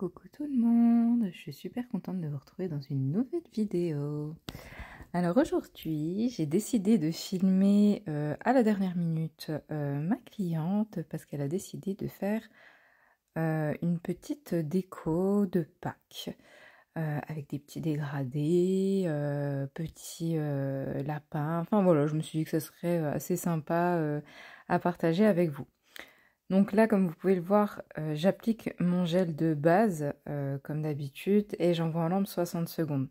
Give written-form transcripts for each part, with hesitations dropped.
Coucou tout le monde, je suis super contente de vous retrouver dans une nouvelle vidéo. Alors aujourd'hui, j'ai décidé de filmer à la dernière minute ma cliente parce qu'elle a décidé de faire une petite déco de Pâques avec des petits dégradés, petits lapins. Enfin voilà, je me suis dit que ça serait assez sympa à partager avec vous. Donc là, comme vous pouvez le voir, j'applique mon gel de base, comme d'habitude, et j'envoie en lampe 60 secondes.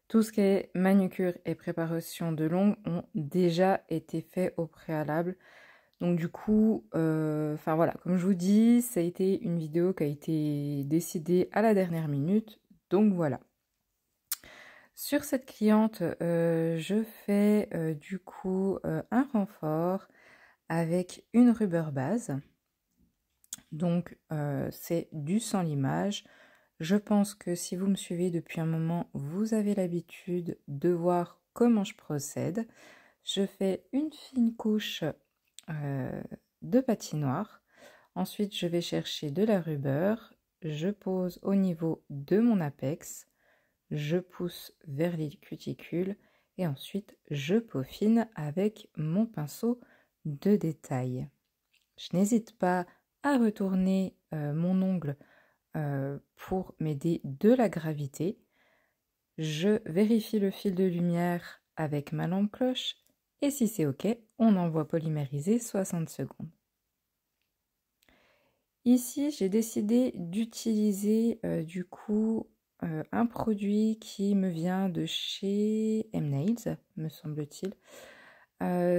Tout ce qui est manucure et préparation de l'ongle ont déjà été faits au préalable. Donc du coup, enfin voilà, comme je vous dis, ça a été une vidéo qui a été décidée à la dernière minute. Donc voilà. Sur cette cliente, je fais du coup un renfort avec une rubber base. Donc c'est du sans limage. Je pense que si vous me suivez depuis un moment, vous avez l'habitude de voir comment je procède. Je fais une fine couche de patinoire. Ensuite, je vais chercher de la rubber. Je pose au niveau de mon apex. Je pousse vers les cuticules. Et ensuite, je peaufine avec mon pinceau de détail. Je n'hésite pas à retourner mon ongle pour m'aider de la gravité. Je vérifie le fil de lumière avec ma lampe cloche et si c'est OK, on envoie polymériser 60 secondes. Ici, j'ai décidé d'utiliser du coup un produit qui me vient de chez M-Nails, me semble-t-il.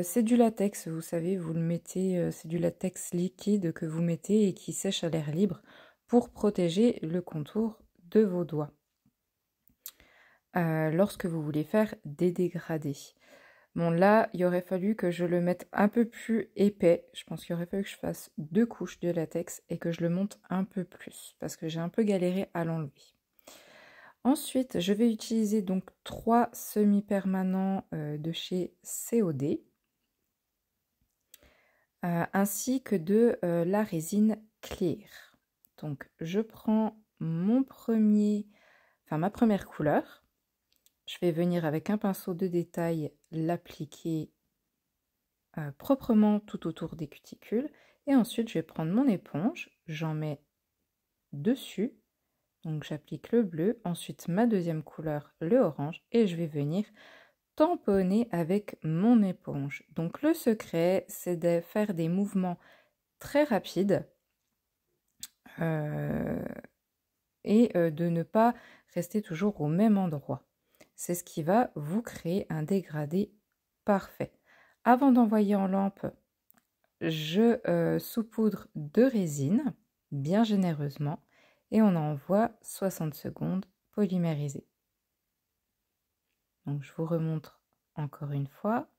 C'est du latex, vous savez, vous le mettez, c'est du latex liquide que vous mettez et qui sèche à l'air libre pour protéger le contour de vos doigts lorsque vous voulez faire des dégradés. Bon là, il aurait fallu que je le mette un peu plus épais, je pense qu'il aurait fallu que je fasse 2 couches de latex et que je le monte un peu plus parce que j'ai un peu galéré à l'enlever. Ensuite, je vais utiliser donc 3 semi-permanents de chez COD. Ainsi que de la résine clear. Donc je prends ma première couleur. Je vais venir avec un pinceau de détail l'appliquer proprement tout autour des cuticules. Et ensuite je vais prendre mon éponge, j'en mets dessus. Donc j'applique le bleu, ensuite ma deuxième couleur, le orange, et je vais venir tamponner avec mon éponge. Donc le secret, c'est de faire des mouvements très rapides et de ne pas rester toujours au même endroit. C'est ce qui va vous créer un dégradé parfait. Avant d'envoyer en lampe, je saupoudre de résine, bien généreusement, et on envoie 60 secondes polymérisé. Donc je vous remontre encore une fois.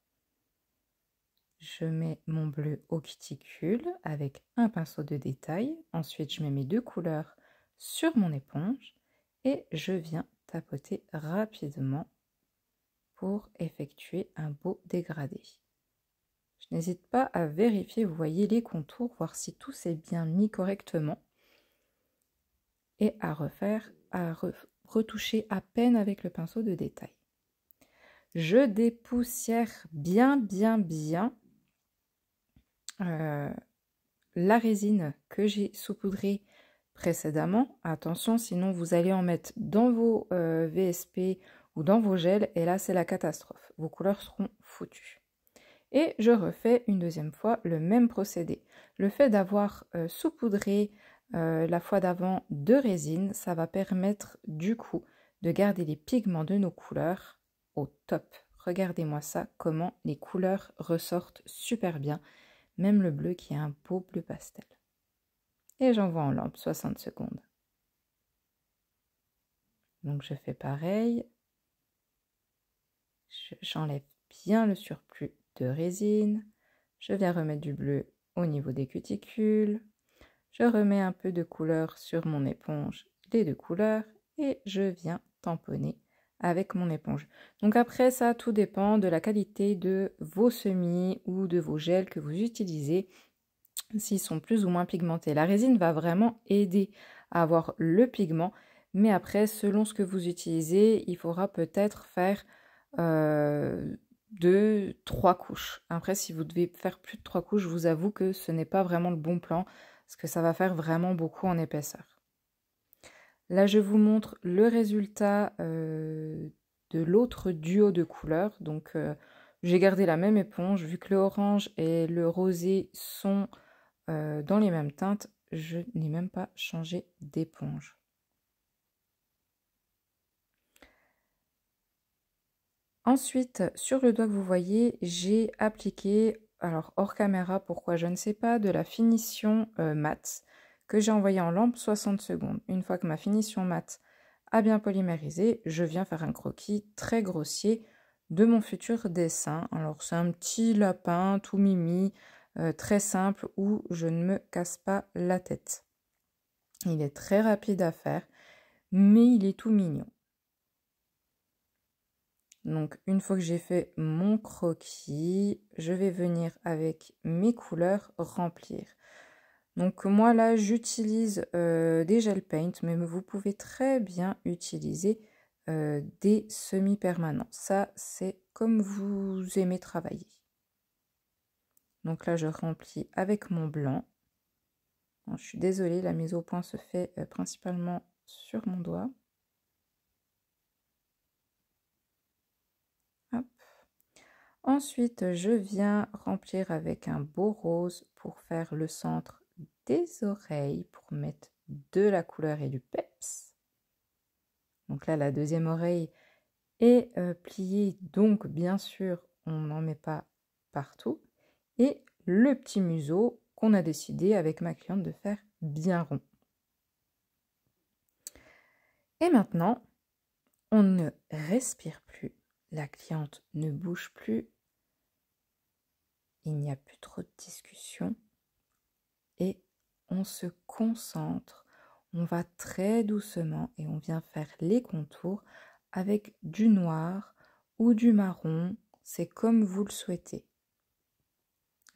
Je mets mon bleu au cuticule avec un pinceau de détail. Ensuite, je mets mes 2 couleurs sur mon éponge et je viens tapoter rapidement pour effectuer un beau dégradé. Je n'hésite pas à vérifier, vous voyez les contours, voir si tout s'est bien mis correctement et à retoucher à peine avec le pinceau de détail. Je dépoussière bien la résine que j'ai saupoudrée précédemment. Attention, sinon vous allez en mettre dans vos VSP ou dans vos gels et là c'est la catastrophe. Vos couleurs seront foutues. Et je refais une deuxième fois le même procédé. Le fait d'avoir saupoudré la fois d'avant de résine, ça va permettre du coup de garder les pigments de nos couleurs au top. Regardez-moi ça, comment les couleurs ressortent super bien. Même le bleu qui est un beau bleu pastel. Et j'envoie en lampe 60 secondes. Donc je fais pareil. J'enlève bien le surplus de résine. Je viens remettre du bleu au niveau des cuticules. Je remets un peu de couleur sur mon éponge, les 2 couleurs. Et je viens tamponner avec mon éponge. Donc après ça, tout dépend de la qualité de vos semis ou de vos gels que vous utilisez, s'ils sont plus ou moins pigmentés. La résine va vraiment aider à avoir le pigment. Mais après, selon ce que vous utilisez, il faudra peut-être faire 2-3 couches. Après, si vous devez faire plus de 3 couches, je vous avoue que ce n'est pas vraiment le bon plan parce que ça va faire vraiment beaucoup en épaisseur. Là, je vous montre le résultat de l'autre duo de couleurs. Donc, j'ai gardé la même éponge. Vu que le orange et le rosé sont dans les mêmes teintes, je n'ai même pas changé d'éponge. Ensuite, sur le doigt que vous voyez, j'ai appliqué, alors hors caméra, pourquoi je ne sais pas, de la finition mat que j'ai envoyée en lampe 60 secondes. Une fois que ma finition mat a bien polymérisé, je viens faire un croquis très grossier de mon futur dessin. Alors c'est un petit lapin tout mimi, très simple où je ne me casse pas la tête. Il est très rapide à faire, mais il est tout mignon. Donc une fois que j'ai fait mon croquis, je vais venir avec mes couleurs remplir. Donc moi là j'utilise des gel paint, mais vous pouvez très bien utiliser des semi-permanents. Ça c'est comme vous aimez travailler. Donc là je remplis avec mon blanc. Bon, je suis désolée, la mise au point se fait principalement sur mon doigt. Hop. Ensuite, je viens remplir avec un beau rose pour faire le centre des oreilles, pour mettre de la couleur et du peps. Donc là, la deuxième oreille est pliée, donc bien sûr, on n'en met pas partout. Et le petit museau qu'on a décidé avec ma cliente de faire bien rond. Et maintenant, on ne respire plus, la cliente ne bouge plus. Il n'y a plus trop de discussion et on se concentre, on va très doucement et on vient faire les contours avec du noir ou du marron, c'est comme vous le souhaitez.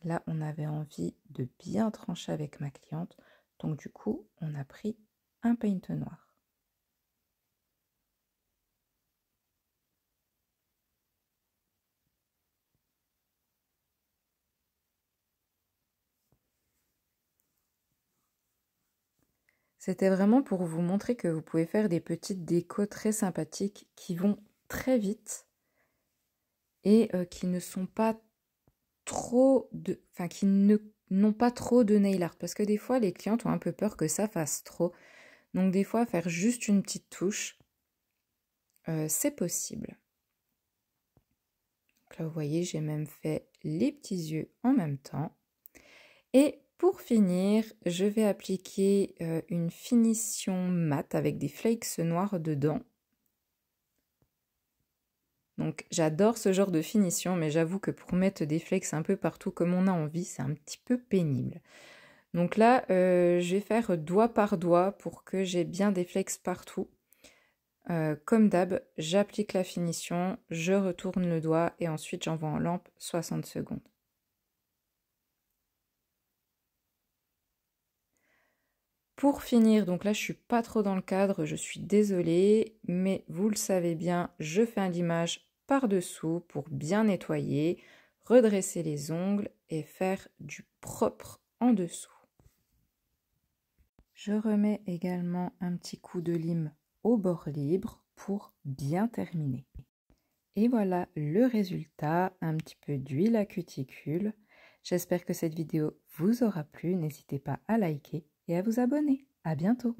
Là, on avait envie de bien trancher avec ma cliente, donc du coup, on a pris un paint noir. C'était vraiment pour vous montrer que vous pouvez faire des petites décos très sympathiques qui vont très vite et qui ne sont pas trop de... Enfin, qui n'ont pas trop de nail art. Parce que des fois, les clientes ont un peu peur que ça fasse trop. Donc des fois, faire juste une petite touche, c'est possible. Donc là, vous voyez, j'ai même fait les petits yeux en même temps. Et pour finir, je vais appliquer une finition mat avec des flakes noirs dedans. Donc j'adore ce genre de finition, mais j'avoue que pour mettre des flakes un peu partout comme on a envie, c'est un petit peu pénible. Donc là, je vais faire doigt par doigt pour que j'ai bien des flakes partout. Comme d'hab, j'applique la finition, je retourne le doigt et ensuite j'envoie en lampe 60 secondes. Pour finir, donc là je suis pas trop dans le cadre, je suis désolée, mais vous le savez bien, je fais un limage par-dessous pour bien nettoyer, redresser les ongles et faire du propre en dessous. Je remets également un petit coup de lime au bord libre pour bien terminer. Et voilà le résultat, un petit peu d'huile à cuticule. J'espère que cette vidéo vous aura plu, n'hésitez pas à liker et à vous abonner. À bientôt!